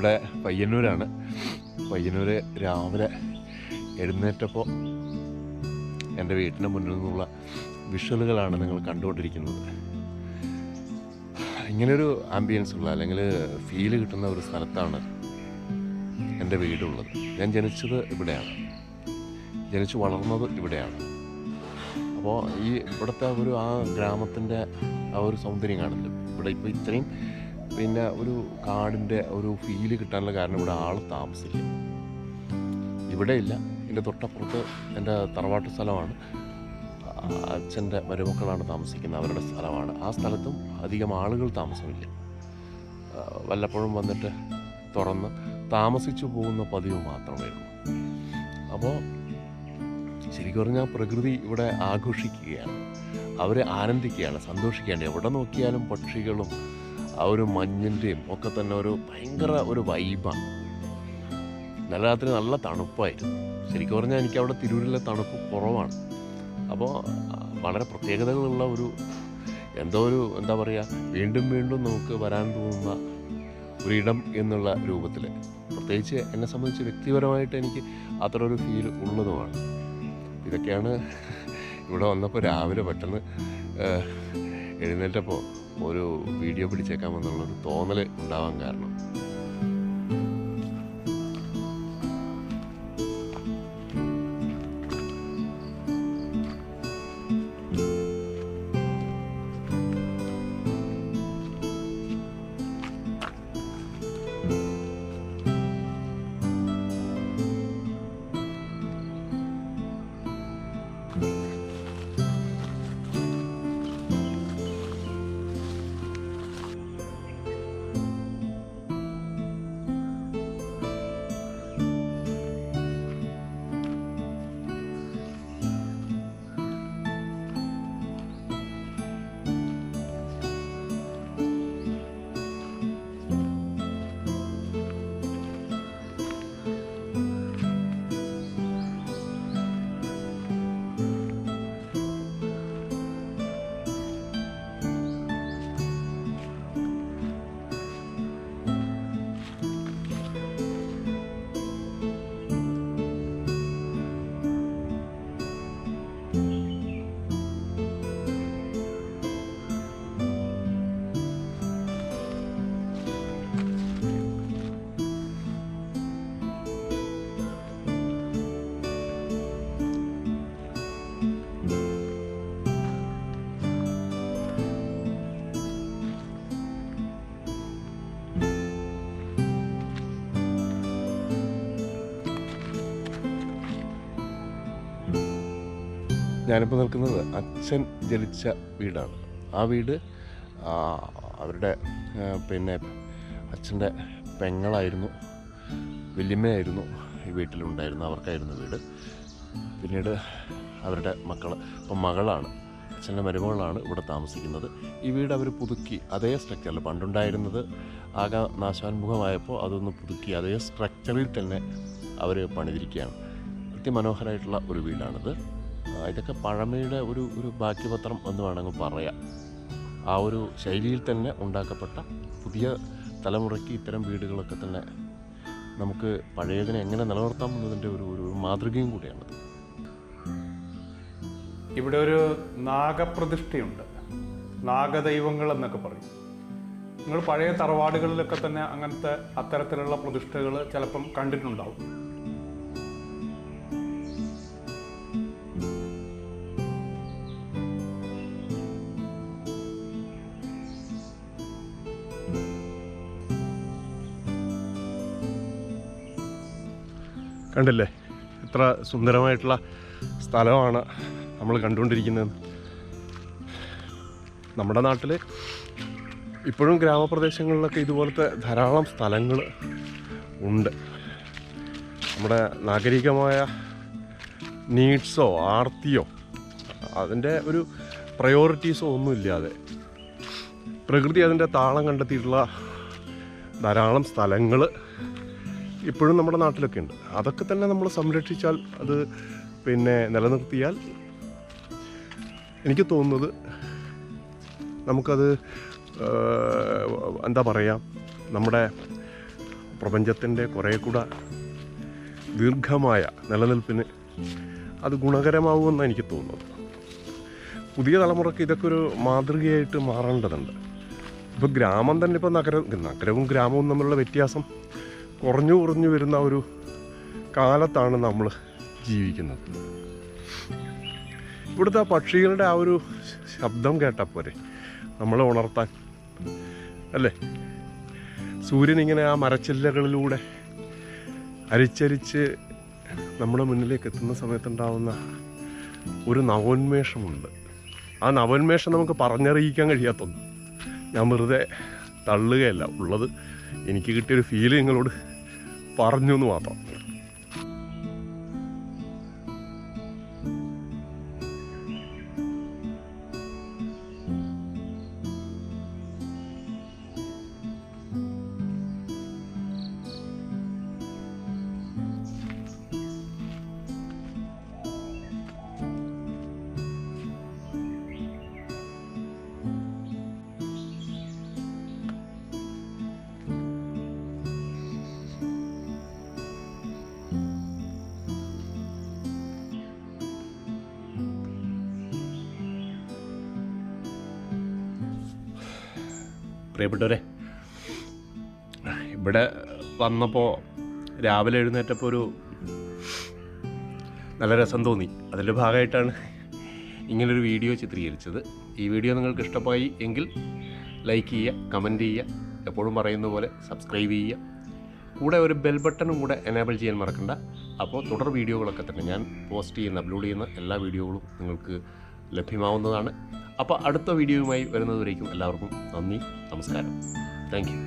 ഇവിടെ പയ്യന്നൂരാണ്. പയ്യന്നൂർ രാവിലെ എഴുന്നേറ്റപ്പോൾ എൻ്റെ വീട്ടിൻ്റെ മുന്നിൽ നിന്നുള്ള വിഷ്വലുകളാണ് നിങ്ങൾ കണ്ടുകൊണ്ടിരിക്കുന്നത്. ഇങ്ങനൊരു ആംബിയൻസ് ഉള്ള അല്ലെങ്കിൽ ഫീല് കിട്ടുന്ന ഒരു സ്ഥലത്താണ് എൻ്റെ വീടുള്ളത്. ഞാൻ ജനിച്ചത് ഇവിടെയാണ്, ജനിച്ചു വളർന്നത് ഇവിടെയാണ്. അപ്പോൾ ഈ ഇവിടുത്തെ ആ ഗ്രാമത്തിൻ്റെ ആ ഒരു സൗന്ദര്യം കാണില്ല ഇവിടെ. ഇപ്പോൾ ഇത്രയും പിന്നെ ഒരു കാടിൻ്റെ ഒരു ഫീല് കിട്ടാനുള്ള കാരണം ഇവിടെ ആൾ താമസില്ല, ഇവിടെ ഇല്ല. എൻ്റെ തൊട്ടപ്പുറത്ത് എൻ്റെ തറവാട്ട് സ്ഥലമാണ്, അച്ഛൻ്റെ മരുമക്കളാണ് താമസിക്കുന്നത്, അവരുടെ സ്ഥലമാണ്. ആ സ്ഥലത്തും അധികം ആളുകൾ താമസമില്ല. വല്ലപ്പോഴും വന്നിട്ട് തുറന്ന് താമസിച്ചു പോകുന്ന പതിവ് മാത്രമേ ഉള്ളൂ. അപ്പോൾ ശരിക്കും പറഞ്ഞാൽ പ്രകൃതി ഇവിടെ ആഘോഷിക്കുകയാണ്, അവർ ആനന്ദിക്കുകയാണ്, സന്തോഷിക്കുകയാണ്. എവിടെ നോക്കിയാലും പക്ഷികളും ആ ഒരു മഞ്ഞിൻ്റെയും ഒക്കെ തന്നെ ഒരു ഭയങ്കര ഒരു വൈബാണ്. നല്ല രാത്രി നല്ല തണുപ്പായിരുന്നു. ശരിക്കും പറഞ്ഞാൽ എനിക്ക് അവിടെ തിരൂരിലെ തണുപ്പ് കുറവാണ്. അപ്പോൾ വളരെ പ്രത്യേകതകളുള്ള എന്താ പറയുക, വീണ്ടും വീണ്ടും നമുക്ക് വരാൻ തോന്നുന്ന ഒരിടം എന്നുള്ള രൂപത്തിൽ. പ്രത്യേകിച്ച് എന്നെ സംബന്ധിച്ച് വ്യക്തിപരമായിട്ട് എനിക്ക് അത്ര ഒരു ഫീൽ ഉള്ളതുമാണ്. ഇതൊക്കെയാണ് ഇവിടെ വന്നപ്പോൾ രാവിലെ പെട്ടെന്ന് എഴുന്നേറ്റപ്പോൾ ഒരു വീഡിയോ പിടിച്ചേക്കാമെന്നുള്ളൊരു തോന്നൽ ഉണ്ടാവാൻ കാരണം. ഞാനിപ്പോൾ നിൽക്കുന്നത് അച്ഛൻ ജനിച്ച വീടാണ്. ആ വീട് അവരുടെ പിന്നെ അച്ഛൻ്റെ പെങ്ങളായിരുന്നു, വല്യമ്മയായിരുന്നു ഈ വീട്ടിലുണ്ടായിരുന്നു, അവർക്കായിരുന്നു വീട്. പിന്നീട് അവരുടെ ഇപ്പം മകളാണ്, അച്ഛൻ്റെ മരുമകളാണ് ഇവിടെ താമസിക്കുന്നത്. ഈ വീട് അവർ പുതുക്കി അതേ സ്ട്രക്ചറിൽ, പണ്ടുണ്ടായിരുന്നത് ആകെ നാശോന്മുഖമായപ്പോൾ അതൊന്ന് പുതുക്കി അതേ സ്ട്രക്ചറിൽ തന്നെ അവർ പണിതിരിക്കുകയാണ്. അതിമനോഹരമായിട്ടുള്ള ഒരു വീടാണിത്. ഇതൊക്കെ പഴമയുടെ ഒരു ബാക്കിപത്രം എന്ന് വേണമെങ്കിൽ പറയാം. ആ ഒരു ശൈലിയിൽ തന്നെ ഉണ്ടാക്കപ്പെട്ട പുതിയ തലമുറയ്ക്ക് ഇത്തരം വീടുകളൊക്കെ തന്നെ നമുക്ക് പഴയതിനെ എങ്ങനെ നിലനിർത്താം എന്നതിൻ്റെ ഒരു മാതൃകയും കൂടിയാണത്. ഇവിടെ ഒരു നാഗപ്രതിഷ്ഠയുണ്ട്, നാഗദൈവങ്ങൾ എന്നൊക്കെ പറയും. നിങ്ങൾ പഴയ തറവാടുകളിലൊക്കെ തന്നെ അത്തരത്തിലുള്ള പ്രതിഷ്ഠകൾ ചിലപ്പം കണ്ടിട്ടുണ്ടാവും. കണ്ടില്ലേ, എത്ര സുന്ദരമായിട്ടുള്ള സ്ഥലമാണ് നമ്മൾ കണ്ടുകൊണ്ടിരിക്കുന്നത്. നമ്മുടെ നാട്ടിൽ ഇപ്പോഴും ഗ്രാമപ്രദേശങ്ങളിലൊക്കെ ഇതുപോലത്തെ ധാരാളം സ്ഥലങ്ങൾ ഉണ്ട്. നമ്മുടെ നാഗരികമായ നീഡ്സോ ആർത്തിയോ അതിൻ്റെ ഒരു പ്രയോറിറ്റീസോ ഒന്നുമില്ലാതെ പ്രകൃതി അതിൻ്റെ താളം കണ്ടെത്തിയിട്ടുള്ള ധാരാളം സ്ഥലങ്ങൾ ഇപ്പോഴും നമ്മുടെ നാട്ടിലൊക്കെ ഉണ്ട്. അതൊക്കെ തന്നെ നമ്മൾ സംരക്ഷിച്ചാൽ, അത് നിലനിർത്തിയാൽ എനിക്ക് തോന്നുന്നത് നമുക്കത് എന്താ പറയുക, നമ്മുടെ പ്രപഞ്ചത്തിൻ്റെ കുറേ കൂടെ ദീർഘമായ നിലനിൽപ്പിന് അത് ഗുണകരമാവുമെന്നാണ് എനിക്ക് തോന്നുന്നത്. പുതിയ തലമുറയ്ക്ക് ഇതൊക്കെ ഒരു മാതൃകയായിട്ട് മാറേണ്ടതുണ്ട്. ഇപ്പോൾ ഗ്രാമം തന്നെ ഇപ്പോൾ നഗരവും ഗ്രാമവും തമ്മിലുള്ള വ്യത്യാസം കുറഞ്ഞു വരുന്ന ഒരു കാലത്താണ് നമ്മൾ ജീവിക്കുന്നത്. ഇവിടുത്തെ ആ പക്ഷികളുടെ ആ ഒരു ശബ്ദം കേട്ടാൽ പോരെ നമ്മളെ ഉണർത്താൻ, അല്ലേ? സൂര്യൻ ഇങ്ങനെ ആ മരച്ചില്ലകളിലൂടെ അരിച്ചരിച്ച് നമ്മുടെ മുന്നിലേക്ക് എത്തുന്ന സമയത്തുണ്ടാവുന്ന ഒരു നവോന്മേഷമുണ്ട്. ആ നവോന്മേഷം നമുക്ക് പറഞ്ഞറിയിക്കാൻ കഴിയാത്തൊന്നും. ഞാൻ വെറുതെ തള്ളുകയല്ല, ഉള്ളത് എനിക്ക് കിട്ടിയൊരു ഫീല് നിങ്ങളോട് പറഞ്ഞു എന്ന് മാത്രം. പ്രിയപ്പെട്ടവരെ, ഇവിടെ വന്നപ്പോൾ രാവിലെ എഴുന്നേറ്റപ്പോൾ ഒരു നല്ല രസം തോന്നി. അതിൻ്റെ ഭാഗമായിട്ടാണ് ഇങ്ങനൊരു വീഡിയോ ചിത്രീകരിച്ചത്. ഈ വീഡിയോ നിങ്ങൾക്ക് ഇഷ്ടമായി എങ്കിൽ ലൈക്ക് ചെയ്യുക, കമൻറ്റ് ചെയ്യുക, എപ്പോഴും പറയുന്ന പോലെ സബ്സ്ക്രൈബ് ചെയ്യുക. കൂടെ ഒരു ബെൽ ബട്ടണും കൂടെ എനേബിൾ ചെയ്യാൻ മറക്കണ്ട. അപ്പോൾ തുടർ വീഡിയോകളൊക്കെ തന്നെ ഞാൻ അപ്ലോഡ് ചെയ്യുന്ന എല്ലാ വീഡിയോകളും നിങ്ങൾക്ക് ലഭ്യമാവുന്നതാണ്. അപ്പോൾ അടുത്ത വീഡിയോയുമായി വരുന്നതുവരേക്കും എല്ലാവർക്കും നന്ദി, നമസ്കാരം. Thank you.